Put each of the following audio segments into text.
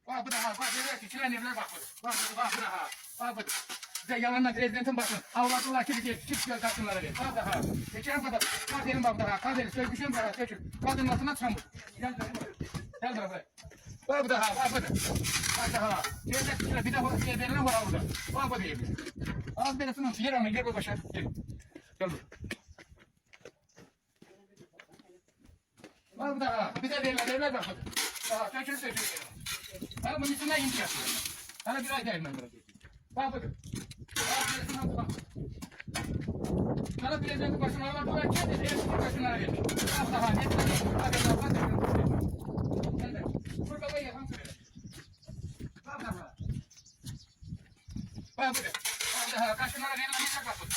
Bak bu da ha. Bak böyle küçülen evler bak bu. Bak bu da ha. Bak bu. Bir de yalandan prezidentin bakın. Avladılar çift göl kadınlara ver. Bak da ha. Geçen kadar. Kaderin bak da ha. Kaderin söküşün bak. Sökün. Kadının altına çamur. Gel buraya. Bak bu da ha. Bak bu da. Bak da ha. Bir de şey verilen var burada. Bak bu değil. Az beresinin yer ama gel bu başa. Gel. Gel buraya. Bak bu da ha. Bir de verilen bak bu da. Ha. Sökün. Bak bunun içinden inci yapıyor. Hala bir ay değil ben böyle. Bak bakın. Sana prezidentin başına almak olarak kendi eski başına verir. Bak daha net. Burada da yapan söyle. Bak daha. Bak bakın. Bak daha. Kaşınlara verilen bir bak bakın.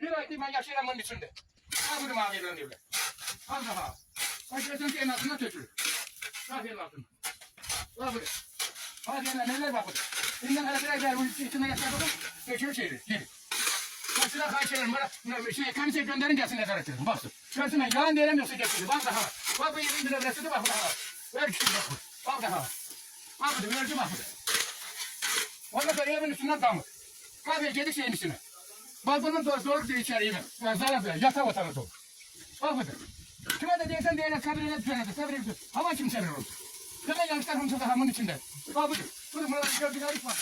Bir ay değil ben yaşayan bunun içinde. Bak bunu mavi verilen diyorlar. Bak daha. Prezidentin en altına tökülür. Bak en altına. Bak bakın. Bak neler bak bakın. Bundan hala biraz daha bu içinde yaşadık. Geçiyor şeyleri. Gelin. Mesela kaçırırım bana şey kanser gönderin gelsin ne karakterim. Baksın. Şöyle yalan diyemiyorsa geçiyor. Bak daha. Bak bu yerin bile resmi bak daha. Ver kişi bak. Bak daha. Bak bu verci bak. Ondan sonra evin üstünden damır. Kahve gedik şeyin üstüne. Bak bunun doğru diye içeriye ben. Zarar ver. Yatak otanı doğru. Bak bu. Kime de diyesen diyene sabrine düşene de sabrine düşene. Hava kim sever olur. Kime yanlışlar hamsa da hamın içinde. Bak bu. Bunu bana bir gördüğün var.